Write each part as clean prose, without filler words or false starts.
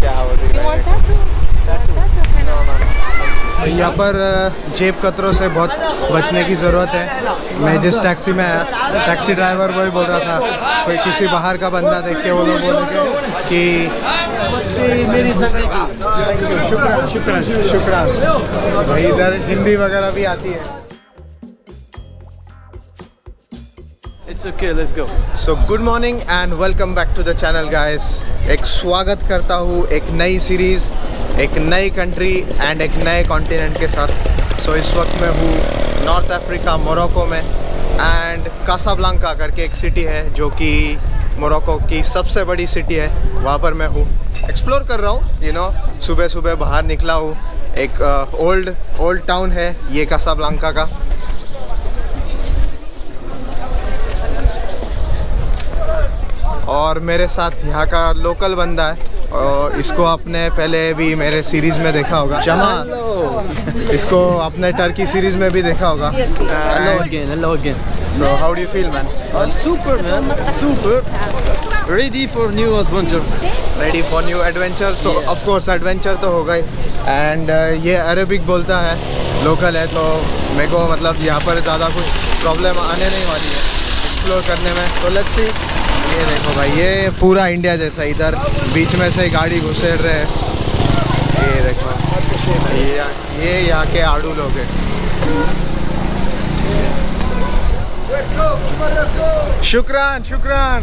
क्या हो रही You want tattoo? Tattoo kind of. यहाँ पर जेब कतरों से बहुत बचने की ज़रूरत है। मैं जिस टैक्सी में आया, टैक्सी ड्राइवर वही बोल रहा था, कोई किसी बाहर का बंदा देख के वो लोग बोल रहे कि मेरी शुक्रान शुक्रान शुक्रान। भाई इधर हिंदी वगैरह भी आती है। It's okay, let's go. So good morning and welcome back to the channel guys. एक स्वागत करता हूँ एक नई सीरीज़, एक नई कंट्री एंड एक नए कॉन्टिनेंट के साथ। सो इस वक्त मैं हूँ नॉर्थ अफ्रीका मोरक्को में एंड कासाब्लांका करके एक सिटी है जो कि मोरक्को की सबसे बड़ी सिटी है। वहाँ पर मैं हूँ, एक्सप्लोर कर रहा हूँ। सुबह सुबह बाहर निकला हूँ। एक ओल्ड टाउन है ये कासाब्लांका का। और मेरे साथ यहाँ का लोकल बंदा है और इसको आपने पहले भी मेरे सीरीज़ में देखा होगा, जमाल। इसको आपने टर्की सीरीज़ में भी देखा होगा। Hello again. So how do you feel, man? I'm super, man. Super. Ready for new adventure. Ready for new adventure? तो of course adventure तो होगा ही। एंड ये अरेबिक बोलता है, लोकल है, तो मेरे को मतलब यहाँ पर ज़्यादा कुछ प्रॉब्लम आने नहीं वाली है एक्सप्लोर करने में। तो लेट्स सी। ये देखो भाई, ये पूरा इंडिया जैसा, इधर बीच में से गाड़ी घुसेड़ रहे हैं। ये देखो, ये यहाँ के आड़ू लोग हैं। शुक्रान शुक्रान।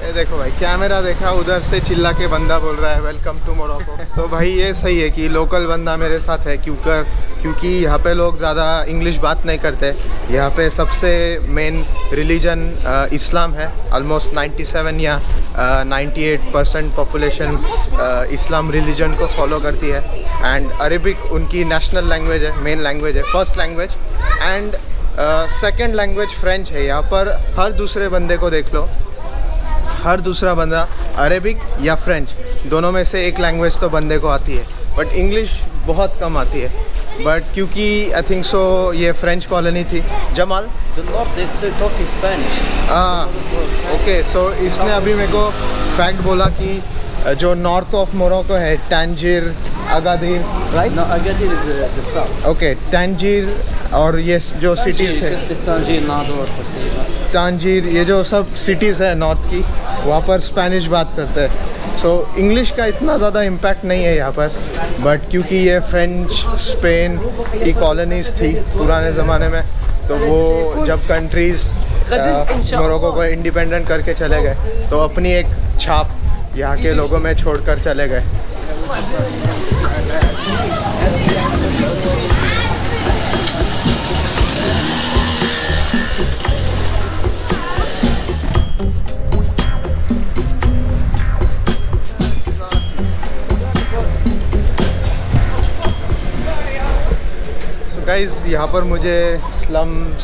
ये देखो भाई, कैमरा देखा, उधर से चिल्ला के बंदा बोल रहा है वेलकम टू मोरक्को। तो भाई ये सही है कि लोकल बंदा मेरे साथ है, क्योंकि यहाँ पे लोग ज़्यादा इंग्लिश बात नहीं करते। यहाँ पे सबसे मेन रिलीजन इस्लाम है। ऑलमोस्ट 97 या 98% पॉपुलेशन इस्लाम रिलीजन को फॉलो करती है। एंड अरेबिक उनकी नेशनल लैंग्वेज है, मेन लैंग्वेज है, first language. And second language French है। यहाँ पर हर दूसरे बंदे को देख लो, हर दूसरा बंदा अरेबिक या फ्रेंच, दोनों में से एक लैंग्वेज तो बंदे को आती है, बट इंग्लिश बहुत कम आती है। बट क्योंकि आई थिंक सो ये फ्रेंच कॉलोनी थी। Jamal The north is talking Spanish. Okay. So इसने अभी मेरे को फैक्ट बोला कि जो नॉर्थ ऑफ मोरक्को है, Tangier, Agadir, right? No, Agadir is the south. Okay, Tangier और ये जो सिटीज़ है, Tangier, Nador, Persiba. तांजीर, ये जो सब सिटीज़ है नॉर्थ की, वहाँ पर स्पेनिश बात करते हैं। सो इंग्लिश का इतना ज़्यादा इम्पैक्ट नहीं है यहाँ पर। बट क्योंकि ये फ्रेंच स्पेन की कॉलोनीज़ थी पुराने ज़माने में, तो वो जब कंट्रीज़ मोरक्को को इंडिपेंडेंट करके चले गए, तो अपनी एक छाप यहाँ के लोगों में छोड़कर चले गए। गाइस, यहाँ पर मुझे स्लम्स,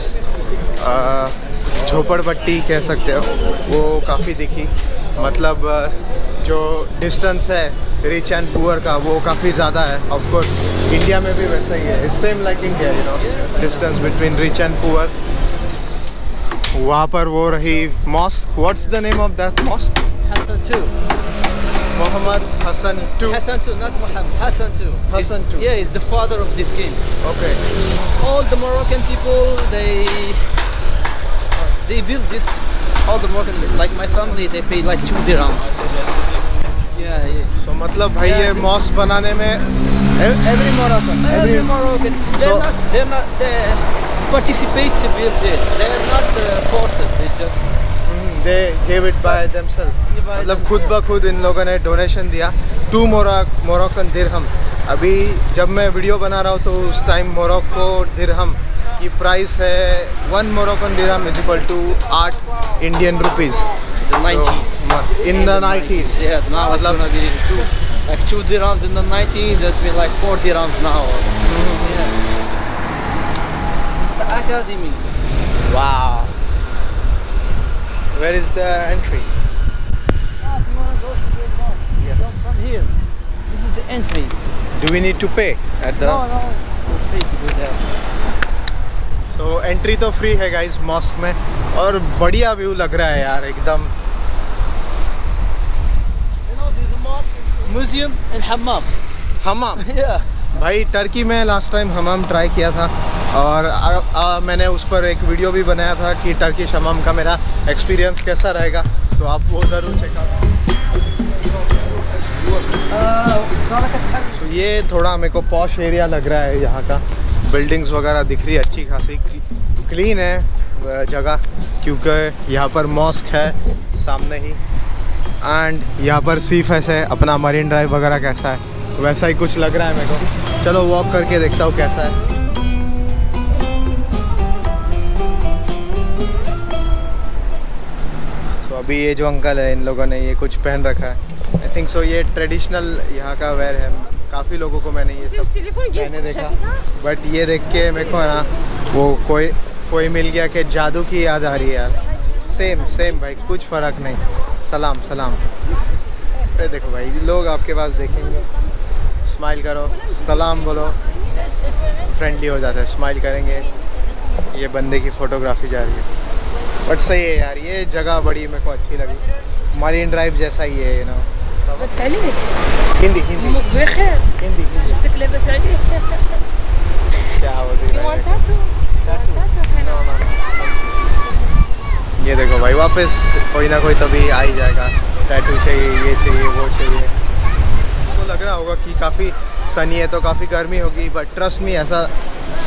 झोपड़पट्टी कह सकते हो, वो काफ़ी दिखी। मतलब जो डिस्टेंस है रिच एंड पुअर का, वो काफ़ी ज़्यादा है। ऑफ कोर्स इंडिया में भी वैसा ही है, same like India, distance between rich and poor. वहाँ पर वो रही mosque. What's the name of that mosque? Hassan too. Mohammed Hassan II. Hassan too, not Mohammed. Hassan too. Hassan II. Yeah, he's the father of this game. Okay. All the Moroccan people, they built this. All the Moroccan, like my family, they paid like 2 dirhams. Yeah. So मतलब भाई ये mask बनाने में every Moroccan, they participate to build this. They are not forced. They just they gave it by themselves. मतलब खुद ब खुद इन लोगों ने डोनेशन दिया। 2 मोरक्कन दिरहम। अभी जब मैं वीडियो बना रहा हूँ तो उस टाइम मोरक्को दिरहम की प्राइस है 1 Moroccan dirham is equal to 8 Indian rupees. the 90s. In the 90s. Yeah, now it's gonna be 2 dirhams in the 90s. That's been like 4 dirhams now. Yes. It's the academy. Wow. Where is the entry? You wanna go to the mall? Yes. From here. This is the entry. Do we need to pay at the? No, it's free to do that. So entry तो free है guys mask में, और बढ़िया view लग रहा है यार एकदम। museum and hammam. Hamam. Yeah. भाई टर्की में लास्ट टाइम हमाम ट्राई किया था और मैंने उस पर एक वीडियो भी बनाया था कि टर्किश हमाम का मेरा एक्सपीरियंस कैसा रहेगा, तो आप वो ज़रूर चेकआउट। तो ये थोड़ा मेरे को पॉश एरिया लग रहा है, यहाँ का बिल्डिंग्स वगैरह दिख रही है अच्छी खासी, क्लीन है जगह, क्योंकि यहाँ पर मॉस्क है सामने ही। एंड यहाँ पर सी फेस है, अपना मरीन ड्राइव वगैरह कैसा है वैसा ही कुछ लग रहा है मेरे को। चलो वॉक करके देखता हूँ कैसा है। तो अभी ये जो अंकल है, इन लोगों ने ये कुछ पहन रखा है, आई थिंक सो ये ट्रेडिशनल यहाँ का वेयर है। काफ़ी लोगों को मैंने ये सब पहने देखा, बट ये देख के मेरे को ना वो कोई मिल गया कि जादू की याद आ रही है यार। सेम भाई, कुछ फ़र्क नहीं। सलाम। अरे देखो भाई, लोग आपके पास देखेंगे, स्माइल करो, सलाम बोलो, फ्रेंडली हो जाता है, स्माइल करेंगे। ये बंदे की फ़ोटोग्राफी जा रही है, बट सही है यार, ये जगह बड़ी मेरे को अच्छी लगी। मरीन ड्राइव जैसा ही है, यू नो। हिंदी क्या ये देखो भाई, वापस कोई ना कोई तभी आ ही जाएगा। टैटू चाहिए, ये चाहिए, वो चाहिए। तो लग रहा होगा कि काफ़ी सनी है, तो काफ़ी गर्मी होगी, बट ट्रस्ट मी ऐसा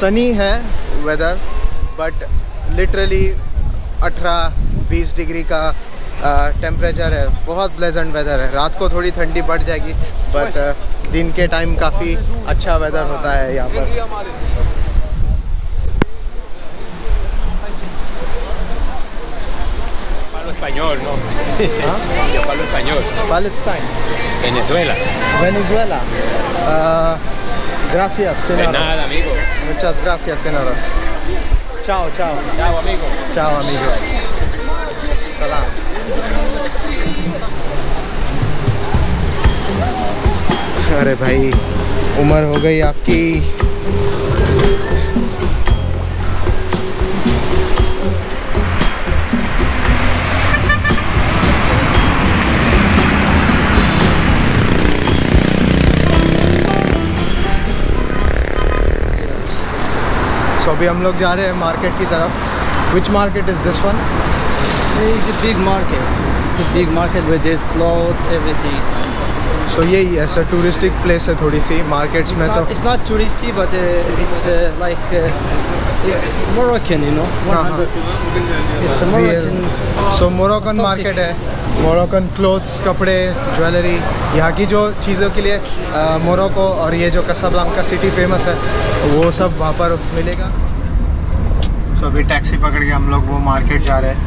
सनी है वेदर, बट लिटरली 18-20 डिग्री का टेम्परेचर है। बहुत प्लेजेंट वेदर है। रात को थोड़ी ठंडी बढ़ जाएगी, बट दिन के टाइम काफ़ी अच्छा वेदर होता है यहाँ पर। Español, ¿no? Yo hablo español. Palestine, Venezuela. Venezuela. Gracias, De señor. nada, amigo. Muchas gracias, señoras. Chao. Chao, amigo. Chao, amigo. Salam. अरे भाई, उम्र हो गई आपकी। So अभी हम लोग जा रहे हैं मार्केट की तरफ। Which market is this one? It's a big market. It's a big market where there's clothes, everything. So यही ऐसा टूरिस्टिक प्लेस है थोड़ी सी मार्केट्स में। तो It's not touristy, but it's like it's Moroccan, you know. 100%. It's a Moroccan. So Moroccan market है, Moroccan clothes, कपड़े, jewellery, यहाँ की जो चीज़ों के लिए मोरक्को और ये जो कासाब्लांका सिटी फेमस है वो सब वहाँ पर मिलेगा। So अभी टैक्सी पकड़ के हम लोग वो मार्केट जा रहे हैं।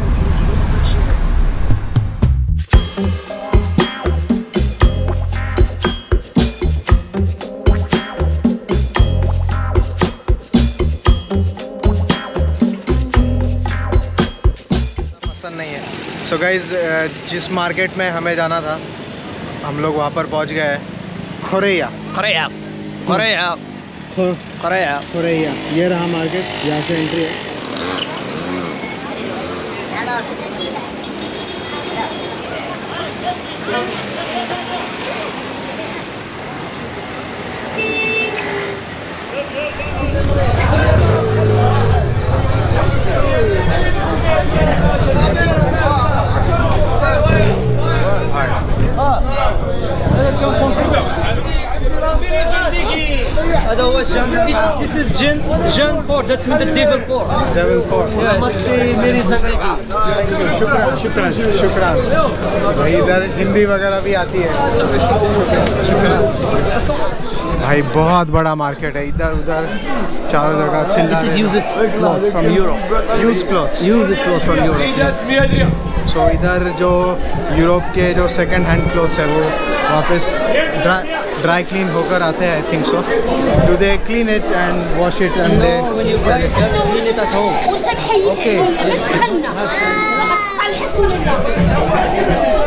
नहीं है। सो गाइज़, जिस मार्केट में हमें जाना था हम लोग वहाँ पर पहुँच गए हैं। खोरैया। ये रहा मार्केट, यहाँ से एंट्री है। This is Jinn 4. That's mean the devil 4. Devil 4. शुक्रान। भाई इधर हिंदी वगैरह भी आती है। भाई बहुत बड़ा मार्केट है, इधर उधर चारों जगह चिल्ला। This is used clothes from Europe. Used clothes from Europe. सो इधर जो यूरोप के जो सेकंड हैंड क्लोथ्स है वो वापस ड्राई क्लीन होकर आते हैं, I think so. Do they clean it and wash it and they When you buy it, you have to clean it at home. Okay.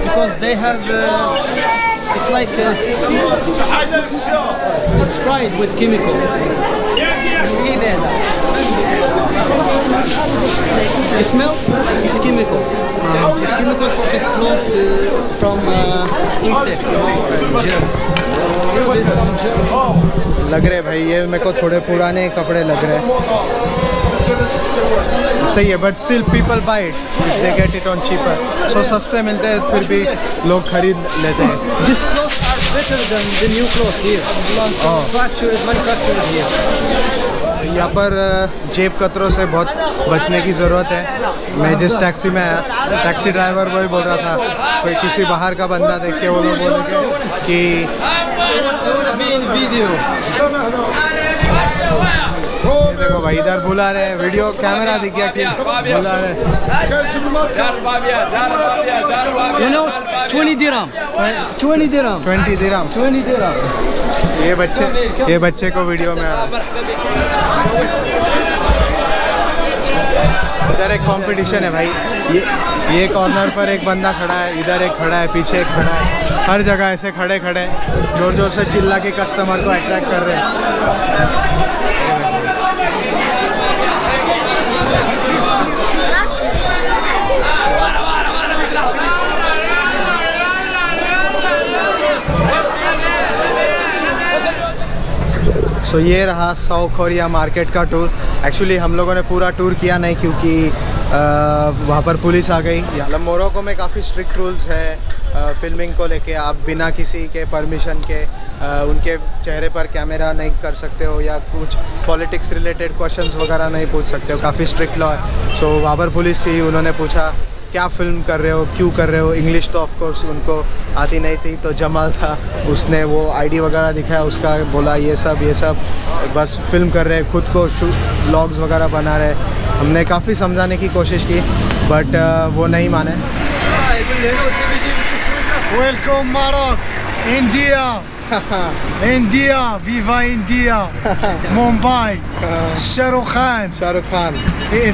Because they have, it's like it's sprayed with chemical. You smell? It's chemical. It's chemical because it's close to from insects. लग रहे भाई, ये मेरे को थोड़े पुराने कपड़े लग रहे हैं। सही है, but still people buy it, they get it on cheaper. So सस्ते मिलते हैं फिर भी लोग खरीद लेते हैं। These clothes are better than the new clothes here. Manufactured here. यहाँ पर जेब कतरों से बहुत बचने की ज़रूरत है। मैं जिस टैक्सी में आया, टैक्सी ड्राइवर वही बोल रहा था, कोई किसी बाहर का बंदा देख के वो लोग बोल रहे कि ये देखो भाई इधर बुला रहे हैं, वीडियो कैमरा दिख गया कि बुला रहे हैं। You know, 20 dirham. 20 dirham. 20 dirham. 20 dirham. ये बच्चे को वीडियो में आ रहा है। इधर एक कंपटीशन है भाई, ये कॉर्नर पर एक बंदा खड़ा है, इधर एक खड़ा है, पीछे एक खड़ा है, हर जगह ऐसे खड़े खड़े जोर जोर से चिल्ला के कस्टमर को अट्रैक्ट कर रहे हैं। सो ये रहा साउथ कोरिया मार्केट का टूर। एक्चुअली हम लोगों ने पूरा टूर किया नहीं क्योंकि वहाँ पर पुलिस आ गई। मतलब मोरक्को में काफ़ी स्ट्रिक्ट रूल्स है फिल्मिंग को लेके। आप बिना किसी के परमिशन के उनके चेहरे पर कैमरा नहीं कर सकते हो या कुछ पॉलिटिक्स रिलेटेड क्वेश्चंस वगैरह नहीं पूछ सकते हो, काफ़ी स्ट्रिक्ट लॉ है। सो वहाँ पर पुलिस थी, उन्होंने पूछा क्या फ़िल्म कर रहे हो, क्यों कर रहे हो। इंग्लिश तो ऑफ कोर्स उनको आती नहीं थी, तो जमाल था, उसने वो आईडी वगैरह दिखाया उसका, बोला ये सब बस फिल्म कर रहे हैं, खुद को व्लॉग्स वगैरह बना रहे। हमने काफ़ी समझाने की कोशिश की बट वो नहीं माने। Welcome Maroc, India, India, viva India, Mumbai, Shahrukh Khan,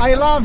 I love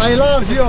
I love you.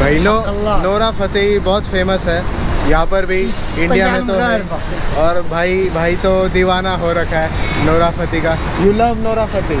भाई नोरा फतेही बहुत फेमस है यहाँ पर भी, इंडिया में तो है। और भाई तो दीवाना हो रखा है नोरा फतेही का। You love Nora Fatehi?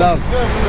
Love.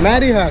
Marry her.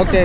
Okay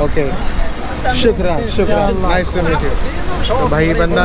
okay शुक्रिया नाइस टू मीट यू। तो भाई बंदा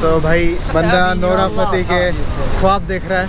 तो भाई बंदा नोरा फतेही के ख्वाब देख रहा है।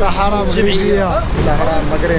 सहारा मगरब।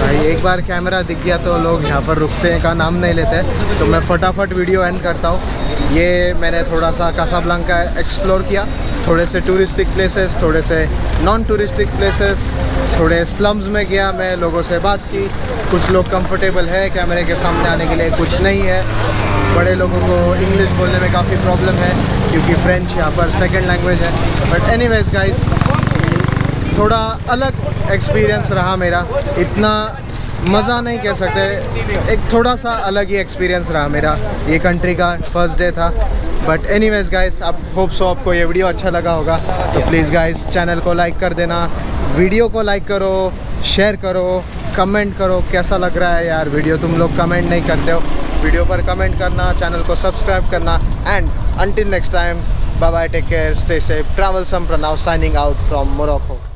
भाई एक बार कैमरा दिख गया तो लोग यहाँ पर रुकते हैं का नाम नहीं लेते, तो मैं फटाफट वीडियो एंड करता हूँ। ये मैंने थोड़ा सा कासाब्लांका एक्सप्लोर किया, थोड़े से टूरिस्टिक प्लेसेस, थोड़े से नॉन टूरिस्टिक प्लेसेस, थोड़े स्लम्स में गया, मैं लोगों से बात की। कुछ लोग कंफर्टेबल है कैमरे के सामने आने के लिए, कुछ नहीं है। बड़े लोगों को इंग्लिश बोलने में काफ़ी प्रॉब्लम है क्योंकि फ्रेंच यहाँ पर सेकंड लैंग्वेज है। बट एनीवेज गाइस, थोड़ा अलग एक्सपीरियंस रहा मेरा। इतना मज़ा नहीं कह सकते, एक थोड़ा सा अलग ही एक्सपीरियंस रहा मेरा। ये कंट्री का फर्स्ट डे था। बट एनीवेज गाइस, अब होप सो आपको ये वीडियो अच्छा लगा होगा, तो प्लीज़ गाइस चैनल को लाइक कर देना, वीडियो को लाइक करो, शेयर करो, कमेंट करो कैसा लग रहा है यार वीडियो। तुम लोग कमेंट नहीं करते हो, वीडियो पर कमेंट करना, चैनल को सब्सक्राइब करना। And until next time, bye bye, take care, stay safe, travel some Pranav, signing out from Morocco.